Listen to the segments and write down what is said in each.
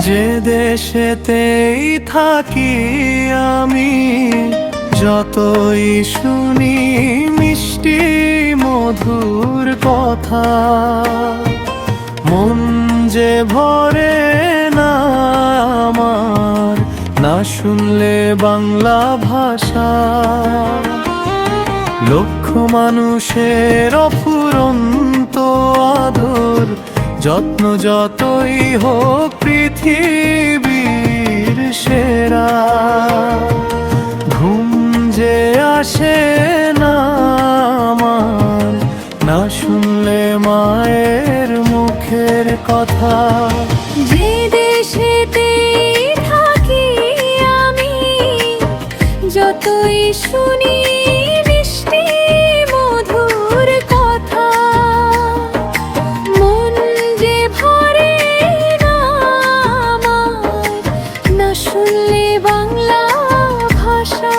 যে দেশেতেই থাকি আমি, যতই শুনি মিষ্টি মধুর কথা, মন যে ভরে না আমার না শুনলে বাংলা ভাষা। লক্ষ মানুষের অফুরন্ত আদর, যত্ন যতই হোক পৃথিবীর সেরা, ঘুম যে আসে না আমার না শুনলে মায়ের মুখের কথা। যে দেশেতে থাকি আমি, যতই শুনি মিষ্টি মধুর কথা, মন যে ভরে না আমার না শুনলে বাংলা ভাষা।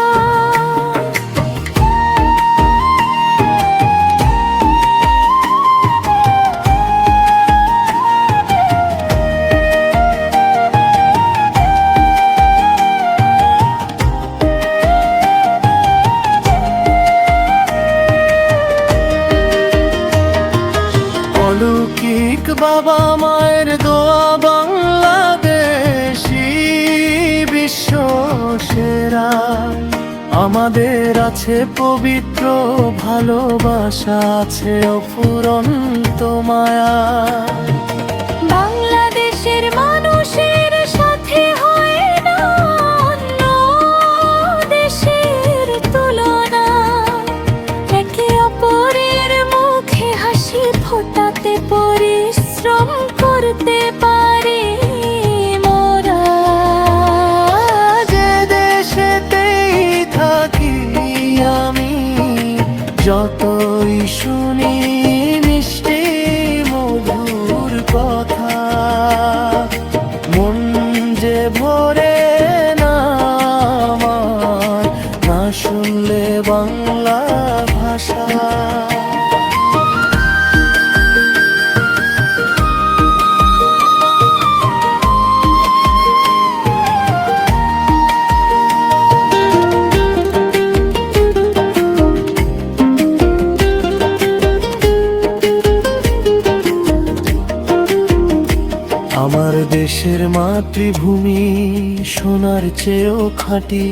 অলৌকিক বাবা মায়ের দোয়া, বাংলাদেশী বিশ্ব সেরা। আমাদের আছে পবিত্র ভালোবাসা, আছে অফুরন্ত মায়া। বাংলাদেশের মানুষের সাথে হয় না অন্য দেশের তুলনা, একে অপরের মুখে হাসি ফোটাতে পরিশ্রম করতে পারি মোরা। যে দেশেতেই থাকি আমি, যতই শুনি মিষ্টি মধুর কথা, মন যে ভরে না আমার না শুনলে বাংলা ভাষা। আমার দেশের মাতৃভূমি সোনার চেয়েও খাঁটি,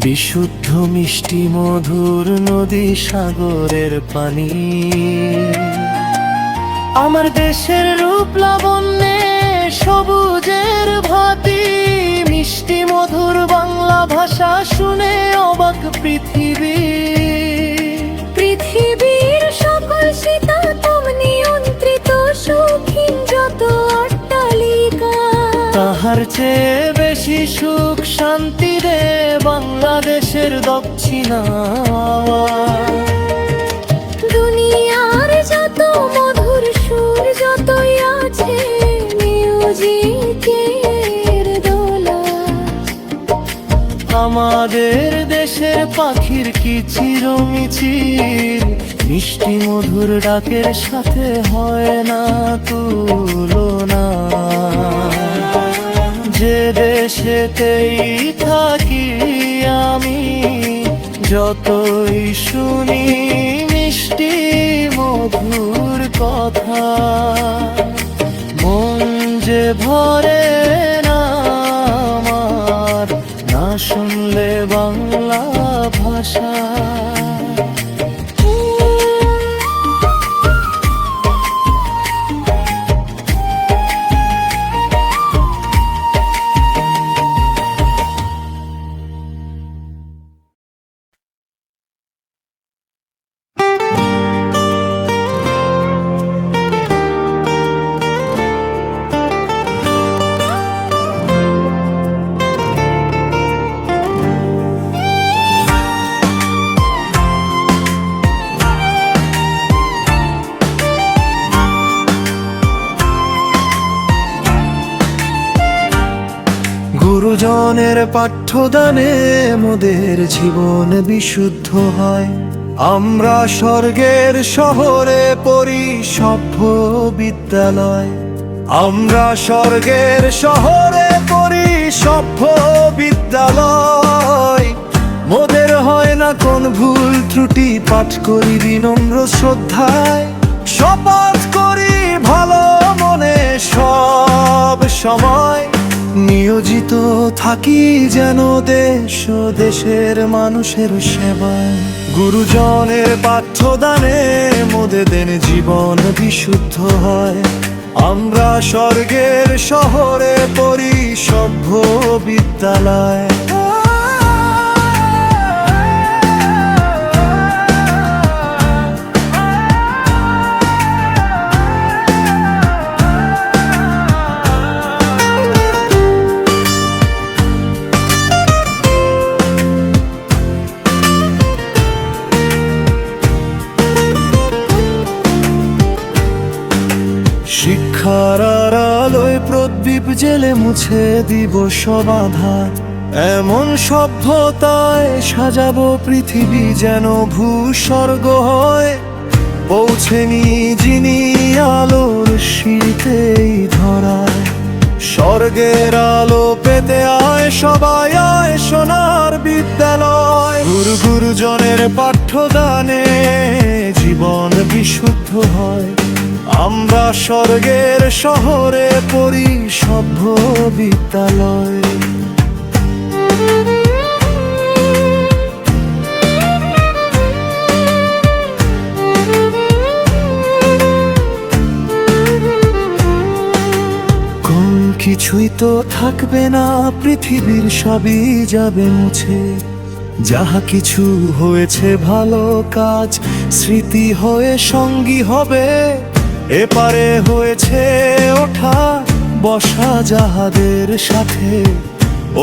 বিশুদ্ধ মিষ্টি মধুর নদী সাগরের পানি। আমার দেশের রূপ লাবণ্যে সবুজের ভাতি, মিষ্টি মধুর বাংলা ভাষা শুনে অবাক পৃথিবী। পৃথিবীর সকল শীতাতপ নিয়ন্ত্রিত শৌখিন যত অট্টালিকা, তাহার চেয়ে বেশি সুখ শান্তি রে বাংলাদেশের দক্ষিণা। দুনিয়ার যত মধুর সুর যতই আছে মিউজিকের দোলা, আমাদের দেশের পাখির কিচিরমিচির মিষ্টি মধুর ডাকের সাথে হয় না তুলনা। যে দেশেতেই থাকি আমি, যতই শুনি মিষ্টি মধুর কথা, মন যে ভরে না আমার না শুনলে বাংলা ভাষা। গুরুজনের পাঠ্যদানে মোদের জীবন বিশুদ্ধ হয়। আমরা স্বর্গের শহরে পড়ি সভ্য বিদ্যালয়। আমরা স্বর্গের শহরে পড়ি সভ্য বিদ্যালয়, মোদের হয় না কোন ভুল ত্রুটি, পাঠ করি বিনম্র শ্রদ্ধায়, শপথ করি ভালো মনে সব সময়, নিয়োজিত থাকি যেন দেশ ও দেশের মানুষের সেবায়। গুরুজনের পাঠ্যদানে মোদের জীবন বিশুদ্ধ হয়, আমরা স্বর্গের শহরে পড়ি সভ্য বিদ্যালয়। শিক্ষার আলোয় প্রদীপ জেলে মুছে দিব সব আধার, এমন সভ্যতায় সাজাবো পৃথিবী যেন ভূস্বর্গ হয়, পৌঁছেনি যিনি আলোর শীতেই ধরায়, স্বর্গের আলো পেতে আয় সবাই আয় সোনার বিদ্যালয়। গুরুজনের পাঠ্যদানে জীবন বিশুদ্ধ হয়, আমরা স্বর্গের শহরে পড়ি সভ্য বিদ্যালয়। কোন কিছুই তো থাকবে না পৃথিবীর, সবই যাবে মুছে, যাহা কিছু হয়েছে ভালো কাজ স্মৃতি হয়ে সঙ্গী হবে, এপারে হয়েছে ওঠা বসা যাহাদের সাথে,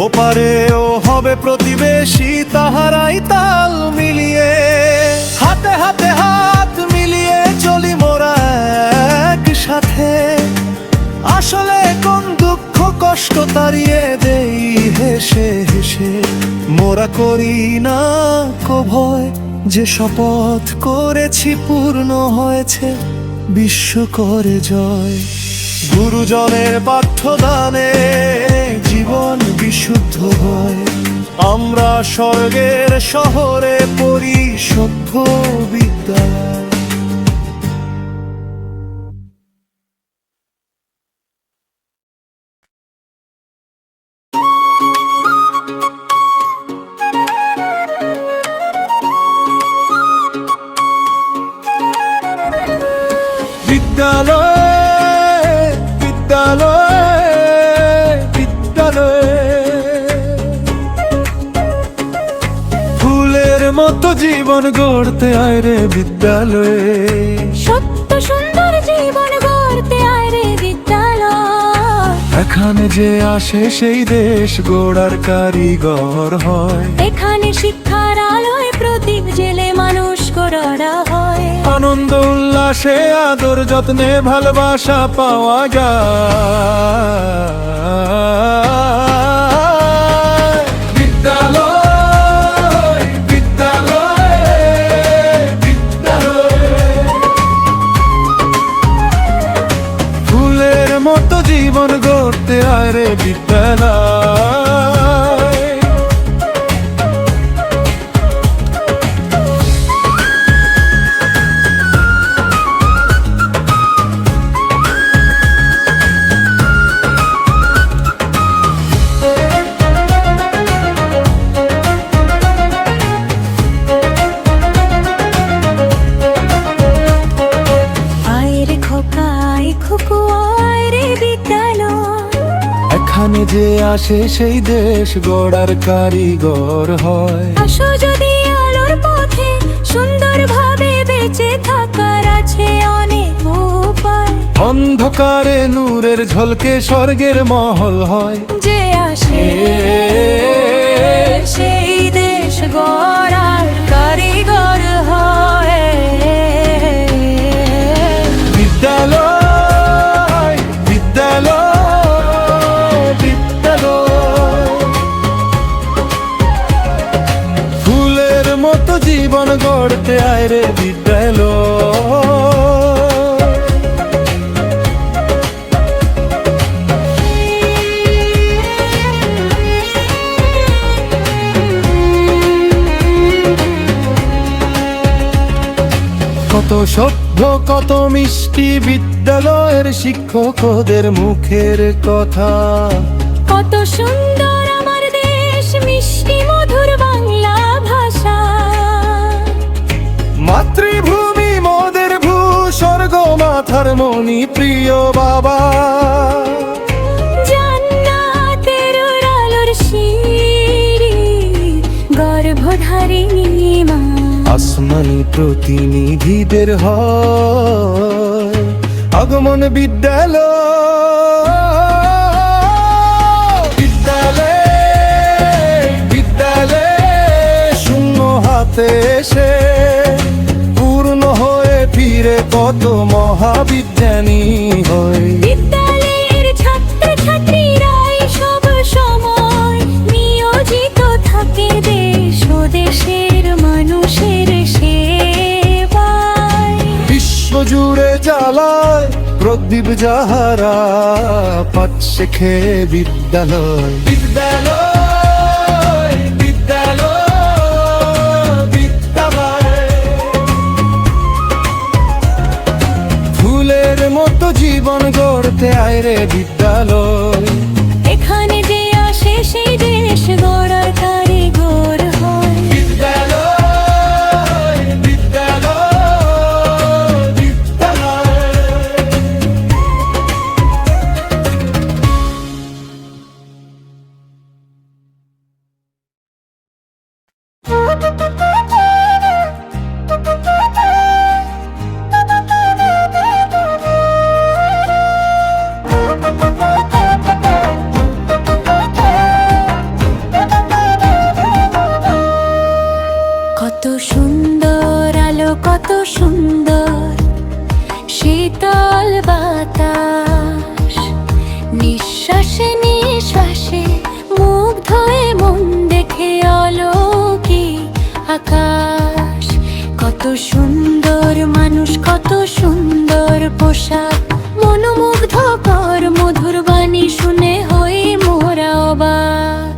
ওপারেও হবে প্রতিবেশী তাহারাই তাল মিলিয়ে, হাতে হাতে হাত মিলিয়ে চলি মোরা একসাথে, আসলে কোন দুঃখ কষ্ট তাড়িয়ে দেই হেসে হেসে, মোরা করি না কো ভয়, যে শপথ করেছি পূর্ণ হয়েছে বিশ্ব করে জয়। গুরুজনের পাঠ্যদানে জীবন বিশুদ্ধ হয়, আমরা স্বর্গের শহরে পড়ি সভ্য বিদ্যালয়। বিদ্যালয় বিদ্যালয় বিদ্যালয়, ফুলের মতো জীবন গড়তে আয় রে বিদ্যালয়ে, সত্য সুন্দর জীবন গড়তে আয় রে বিদ্যালয়, এখানে যে আসে সেই দেশ গড়ার কারিগর হয়, এখানে শিক্ষার আলোয় প্রদীপ জেলে মানুষ গড়া হয়, আনন্দ উল্লাসে আদর যত্নে ভালোবাসা পাওয়া যায়। বিদ্যালয় বিদ্যালয় বিদ্যালয়, ফুলের মতো জীবন গড়তে আয় রে বিদ্যালয়। এখানে যে আসে সেই দেশ গড়ার কারিগর হয়, আসো যদি আলোর পথে সুন্দরভাবে বেঁচে থাকার আছে অনেক উপায়, অন্ধকারে নূরের ঝলকে স্বর্গের মহল হয়, যে আসে সেই দেশ গড়ার কারিগর হয়। বিদ্যালয় বিদ্যালয় বিদ্যালয়, ফুলের মতো জীবন গড়তে আয় রে বিদ্যালয়। সভ্য কত মিষ্টি বিদ্যালয়ের শিক্ষকদের মুখের কথা। কত সুন্দর আমার দেশ, মিষ্টি মধুর বাংলা ভাষা। মাতৃভূমি মোদের স্বর্গ মাথার মনি প্রিয় বাবা। জান্নাতের আলোর শিরি গর্ভধারিণী মা। আসমানি প্রতিনিধিদের হয় আগমন বিদ্যালয়। বিদ্যালয় শূন্য হাতে এসে পূর্ণ হয়ে ফিরে কত মহাবিজ্ঞানী হয়। বিদ্যালয়ের ছাত্র ছাত্রীরাই সব সময় নিয়োজিত থাকে দেশ ও দেশের মানুষের সেবায়। বিশ্বজুড়ে জ্বালায় প্রদীপ যাহারা পাঠ শেখে বিদ্যালয়। বিদ্যালয় বিদ্যালয় বিদ্যালয় ফুলের মতো জীবন গড়তে আয় রে বিদ্যালয়। এখানে যে আসে সেই দেশ গড়ার কারিগর হয়। বিদ্যালয় বিদ্যালয় বিদ্যালয় কত সুন্দর আলো, কত সুন্দর শীতল বাতাস। নিঃশ্বাসে নিঃশ্বাসে মুগ্ধ হয়ে মন দেখে অলৌকিক আকাশ। কত সুন্দর মানুষ, কত সুন্দর পোশাক। মনোমুগ্ধকর মধুর বাণী শুনে হই মোরা অবাক।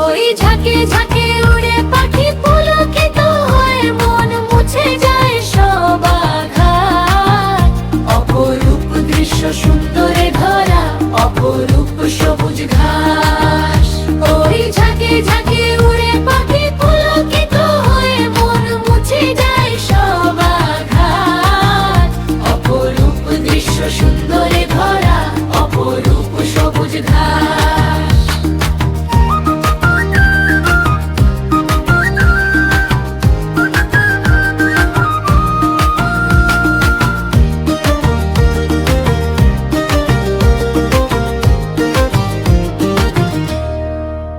ওই ঝাঁকে ঝাঁকে উড়ে পাখি পুলকিত হয়ে মন মুছে যায় সব আঘাত। অপরূপ দৃশ্য সুন্দরে ধরা, অপরূপ সবুজ ঘাস। ওই ঝাঁকে ঝাঁকে উড়ে পাখি পুলকিত হয়ে মন মুছে যায় সব আঘাত। অপরূপ দৃশ্য সুন্দরে ধরা, অপরূপ সবুজ ঘাস।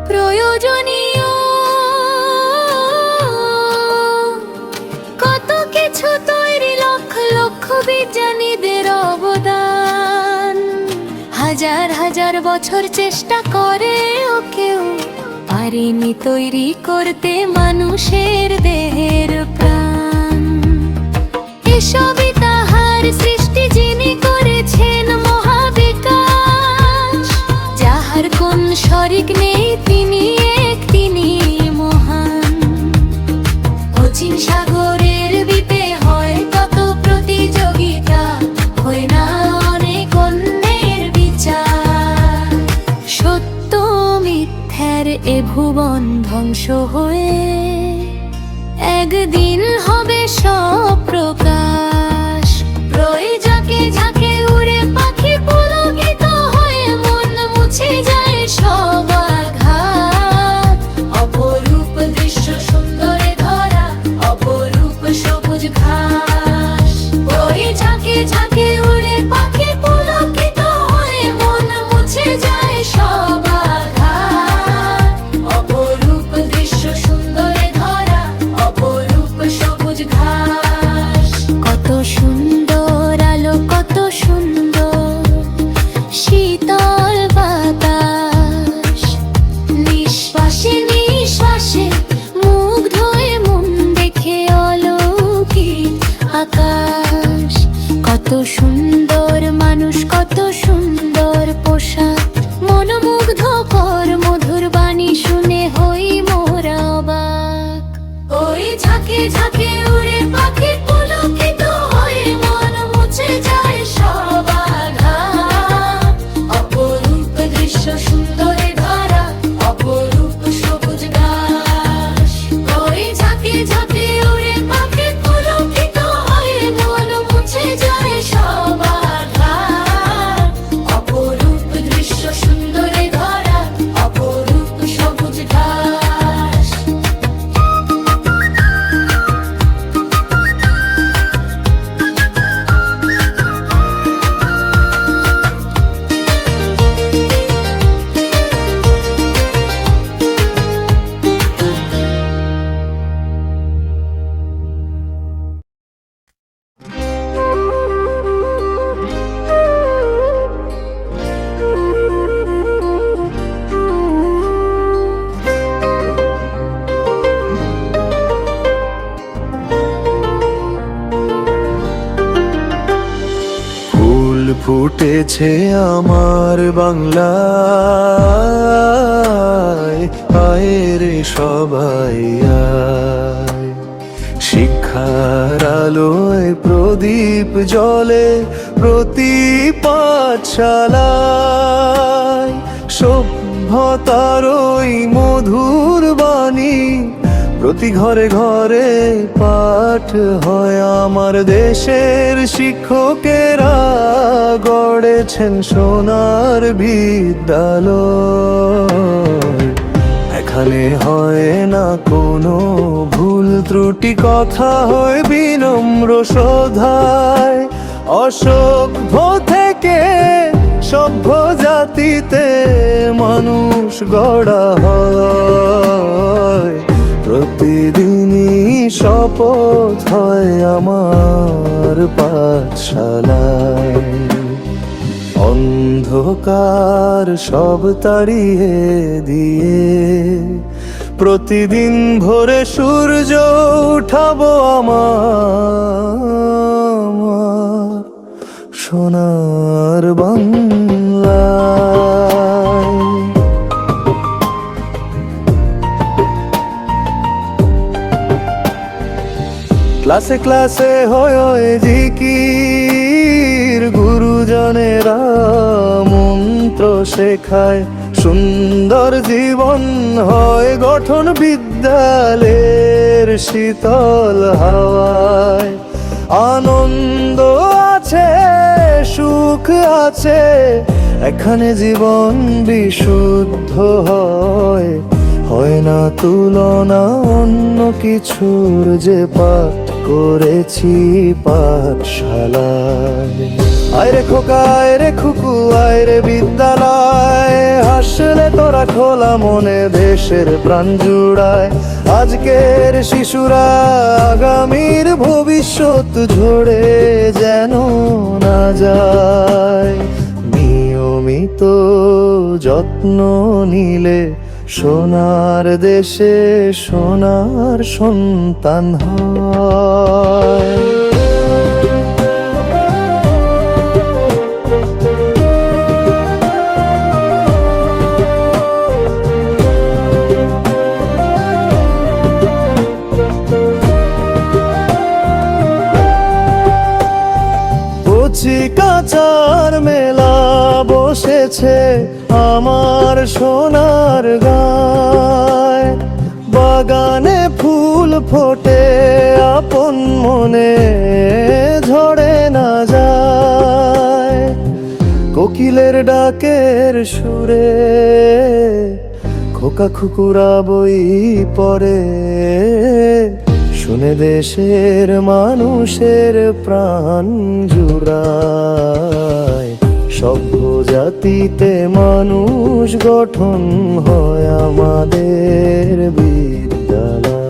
প্রয়োজনীয় কত কিছু তৈরি, লক্ষ লক্ষ বিজ্ঞানীদের অবদান। হাজার হাজার বছর চেষ্টা করে ও কেউ পারেনি তৈরি করতে মানুষের দেহের প্রাণ। এসবই তাহার সৃষ্টি, যিনি করেছেন মহাবিকাশ। যাহার কোন শরিক নেই তিনি এক, তিনি মহান। অচিন সাগরের বিপে হয় কত প্রতিযোগিতা, হয় না অনেক অন্যের বিচার। সত্য মিথ্যার এ ভুবন ধ্বংস হয়ে একদিন হবে সব প্রকাশ। ওই ঝাঁকে ঝাঁকে উড়ে পাখি পুলকিত হয়ে মন মুছে যায় সব আঘাত। অপরূপ দৃশ্য সুন্দরে ধরা, অপরূপ সবুজ ঘাস। ওই ঝাঁকে ঝাঁকে উড়ে পাখি পুলকিত হয়ে মন মুছে যায় সব আঘাত। অপরূপ দৃশ্য সুন্দরে ধরা, অপরূপ সবুজ ঘাস। কত সুন্দর আলো, কত সুন্দর শীতল বাতাস। নিঃশ্বাসে নিঃশ্বাসে মুগ্ধ হয়ে মন দেখে অলৌকিক আকাশ। কত সুন্দর মানুষ, কত সুন্দর পোশাক। মনোমুগ্ধকর মধুর বাণী শুনে হই মোরা অবাক। ওই ঝাঁকে ঝাঁকে উড়ে পাখি পুলকিত হয় ফুটেছে আমার বাংলায়, আয় রে সবাই আয়। শিক্ষার আলোয় প্রদীপ জ্বলে প্রতি পাঠশালায়, সভ্যতার ওই মধুর বাণী প্রতি ঘরে ঘরে পাঠ হয়। আমার দেশের শিক্ষকেরা গড়েছেন সোনার বিদ্যালয়। এখানে হয় না কোনো ভুল ত্রুটি, কথা হয় বিনম্র শ্রদ্ধায়। অসভ্য থেকে সভ্য জাতিতে মানুষ গড়া হয়। প্রতিদিনই শপথ হয় আমার পাঠশালায়। অন্ধকার সব তাড়িয়ে দিয়ে প্রতিদিন ভোরে সূর্য উঠাবো আমার সোনার বাংলায়। ক্লাসে ক্লাসে হয় জিকির, গুরুজনেরা মন্ত্র শেখায়। সুন্দর জীবন হয় গঠন বিদ্যালয়ের শীতল হাওয়ায়। আনন্দ আছে, সুখ আছে, এখানে জীবন বিশুদ্ধ হয়। হয় না তুলনা অন্য কিছুর, যে পাঠ করেছি পাঠশালায়। আয়রে খোকা আয়রে খুকু আয়রে বিদ্যালয়, হাসলে তোরা খোলা মনে দেশের প্রাণ জুড়ায়। আজকের শিশুরা আগামীর ভবিষ্যৎ ঝরে যেন না যায়। নিয়মিত যত্ন নিলে সোনার দেশে সোনার সন্তান হয়। কচি কাঁচার মেলা বসেছে আমার সোনার গায়। বাগানে ফুল ফোটে আপন মনে ঝরে না যায়। কোকিলের ডাকের সুরে খোকা খুকুরা বই পড়ে, শুনে দেশের মানুষের প্রাণ জুড়ায়। সভ্য জাতিতে মানুষ গঠন হয় আমাদের বিদ্যালয়।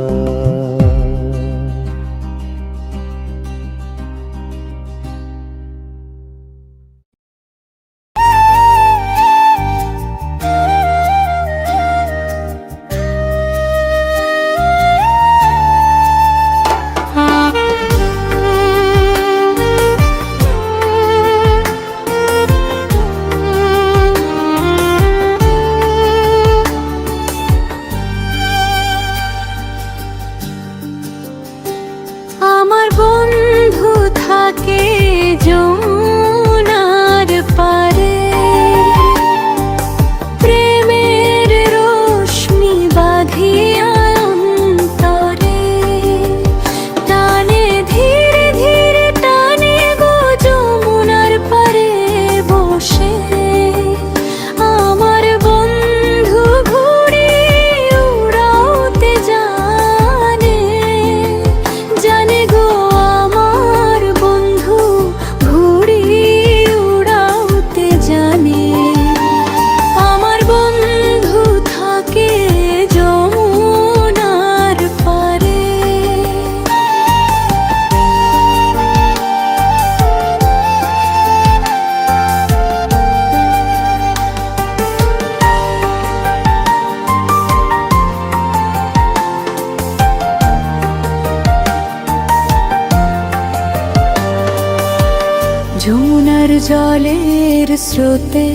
যমুনার জলের স্রোতে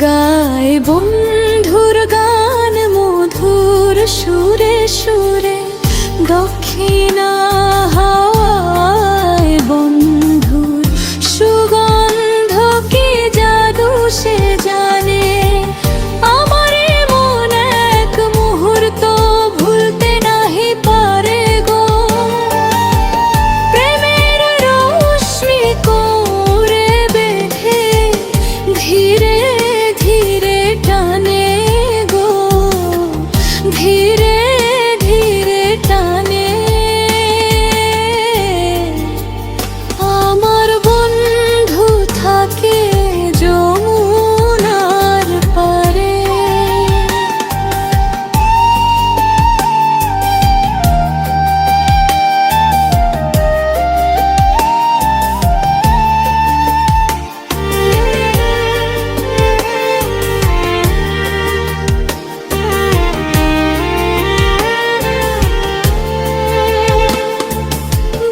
গায় বন্ধুর গান মধুর সুরে সুরে, দক্ষিণা হাওয়ায় বন্ধুর সুগন্ধ কি জাদু সে জানে। আমার মন এক মুহূর্ত ভুলতে নাহি পারে গো, প্রেমের রশ্মি করে বেঁধে ধীরে ধীরে টানে গো, ধীরে ধীরে টানে। আমার বন্ধু থাকে যমুনার পারে।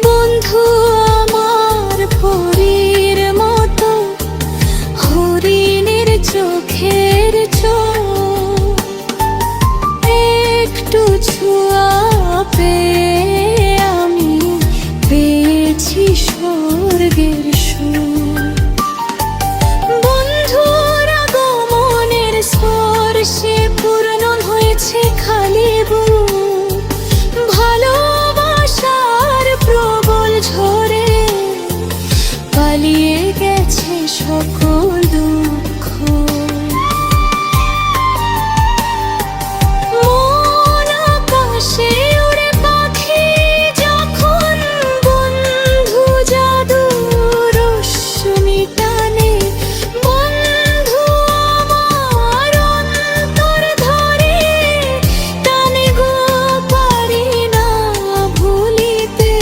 বন্ধু আমার পরীর মতো, হরিণের চোখের চোখ, একটু ছোঁয়া পেয়ে আমি পেয়েছি স্বর্গের সুর। বন্ধুর আগমনের স্পর্শে পূর্ণ হয়েছে খালি বুক, ভালোবাসার প্রবল ঝরে পালিয়ে গেছে সকল দুঃখ। মন আকাশে উড়ে পাখি যখন বন্ধু জাদু রশ্মি টানে। বন্ধু আমার অন্তর ধরে টানে গো, পারি না ভুলিতে।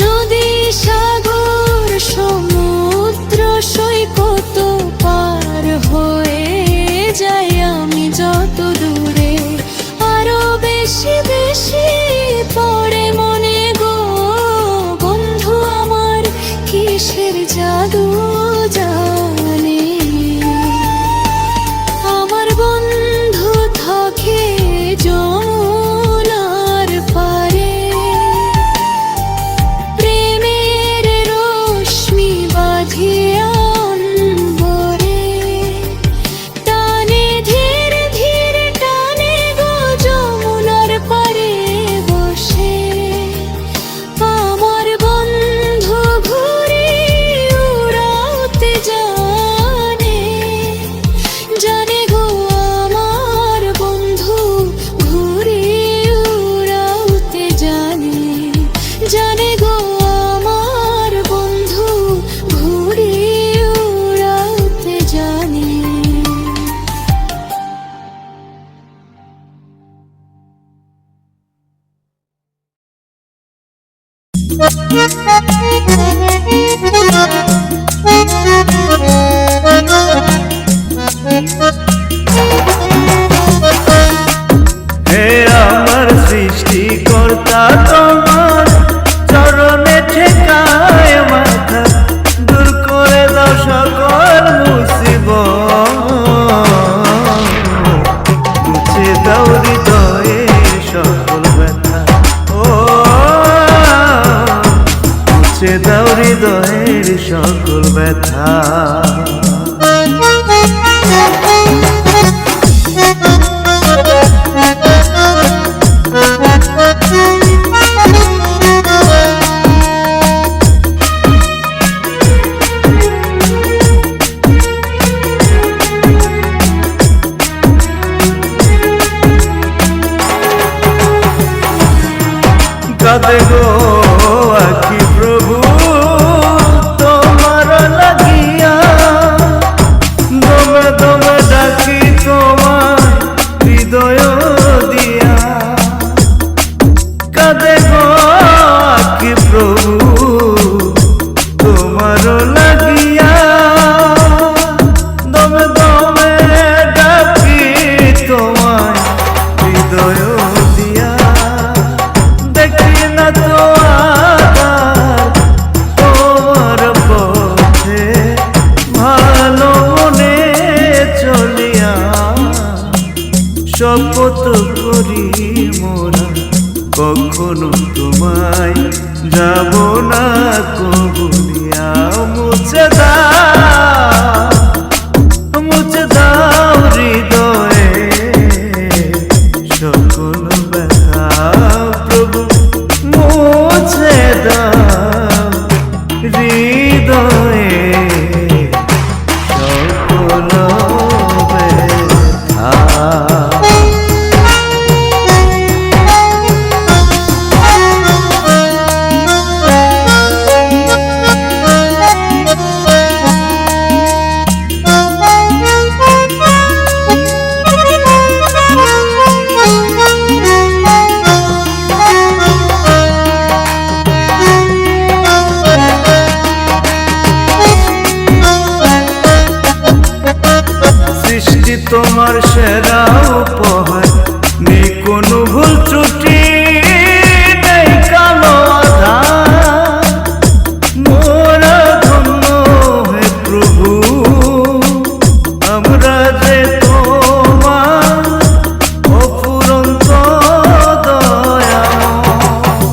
নদী সাগর সমুদ্র সৈকত পার হয়ে যাই আমি যত দূরে, আরো বেশি বেশি পড়ে মনে গো, বন্ধু আমার কিসের জাদু জানে। আমার বন্ধু থাকে যমুনার পারে, প্রেমের রশ্মি বাঁধিয়া অম্বরে টানে, ধীরে ধীরে টানে গো, যমুনার পারে বসে। আমার বন্ধু ঘুরে উড়াতে জানে, জানে গো আমার বন্ধু ঘুরে উড়াতে জানে, জানে গো আমার বন্ধু ঘুরে উড়াতে জানে। হে আমার সৃষ্টিকর্তা, তোমার চরণে ঠেকায় মাথা, দূর করে দাও সকল মুসিবত, মুছে দাও হৃদয়ের সকল ব্যথা, ও মুছে দাও হৃদয়ের সকল ব্যথা। কাঁদে গো আখি প্রভু তোমার লাগিয়া, শপথ করি মোরা কখনো তোমায় যাব না কবুলিয়া। মুছে দাও হৃদয়ে সকল ব্যথা প্রভু, মুছে দাও হৃদয়ে সকল ব্যথা। সৃষ্টি তোমার সেরা উপহার, নেই কোনো ভুল ত্রুটি, নেই কালো আধার। মোরা ধন্য হে প্রভু, আমরা যে তোমার অফুরন্ত দয়াময়।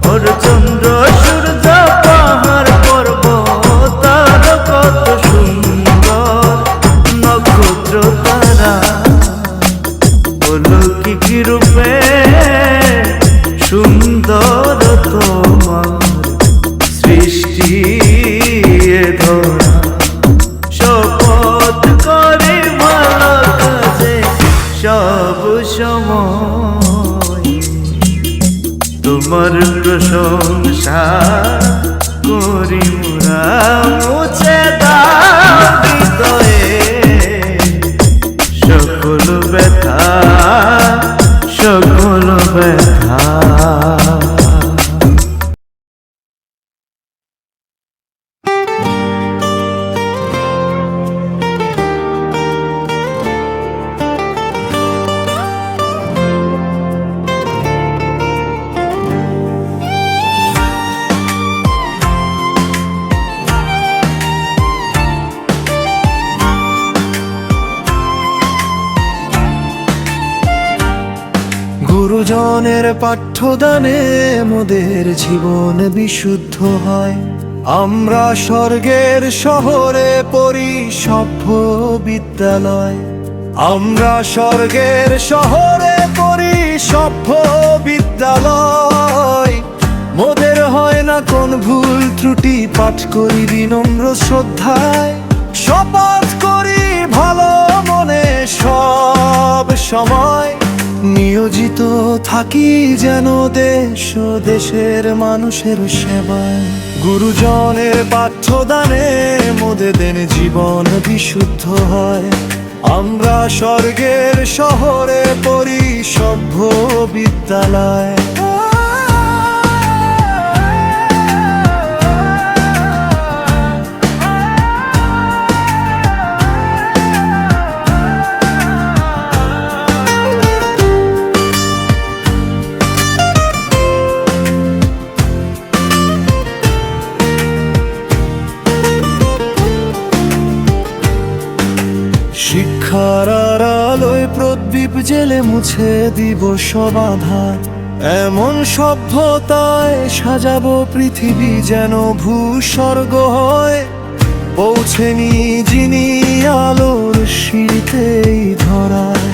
ওর চন্দ্র সূর্য পাহাড় পর্বত আর কত সুন্দর নক্ষত্র তারা, অলৌকিক রূপে সুন্দর তোমার সৃষ্টি এ ধরা। শপথ করে ভালো কাজে সব সময় তোমার প্রশংসা করি মোরা। মুছে দাও হৃদয়ে সকল ব্যথা সকল ব্যথা। গুরুজনের পাঠ্যদানে মোদের জীবন বিশুদ্ধ হয়। আমরা স্বর্গের শহরে পড়ি সভ্য বিদ্যালয়। আমরা স্বর্গের শহরে পড়ি সভ্য বিদ্যালয়। মোদের হয় না কোন ভুল ত্রুটি, পাঠ করি বিনম্র শ্রদ্ধায়। শপথ করি ভালো মনে সব সময়, নিয়োজিত থাকি যেন দেশ ও দেশের মানুষের সেবায়। গুরুজনের পাঠ্যদানে মোদের দেন জীবন বিশুদ্ধ হয়। আমরা স্বর্গের শহরে পড়ি সভ্য বিদ্যালয়। শিক্ষার আলোয় প্রদীপ জেলে মুছে দিব সব আধার। এমন সভ্যতায় সাজাবো পৃথিবী যেন ভূস্বর্গ হয়। পৌঁছেনি যিনি আলোর শীতেই ধরায়।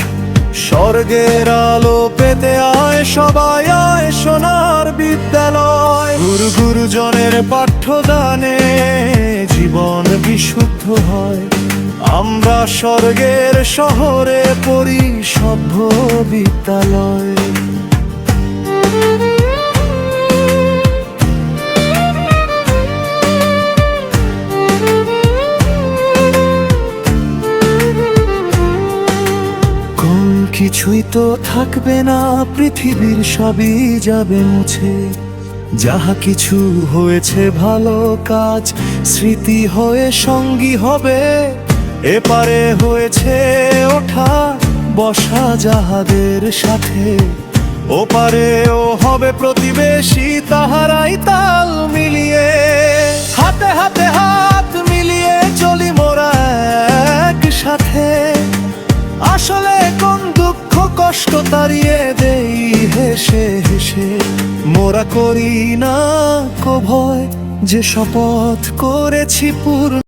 স্বর্গের আলো পেতে আয় সবাই, আয় সোনার বিদ্যালয়। গুরুজনের পাঠ্যদানে জীবন বিশুদ্ধ হয়। আমরা স্বর্গের শহরে পড়ি সভ্য বিদ্যালয়। কোন কিছুই তো থাকবে না পৃথিবীর, সবই যাবে মুছে। যাহা কিছু হয়েছে ভালো কাজ স্মৃতি হয়ে সঙ্গী হবে। এপারে হয়েছে ওঠা বসা যাহাদের সাথে, ওপারেও হবে প্রতিবেশী তাহারাই তাল মিলিয়ে। হাতে হাতে হাত মিলিয়ে চলি মোরা একসাথে। আসলে কোন দুঃখ কষ্ট তাড়িয়ে দেই হেসে হেসে। মোরা করি না কো ভয়, যে শপথ করেছি পূর্ণ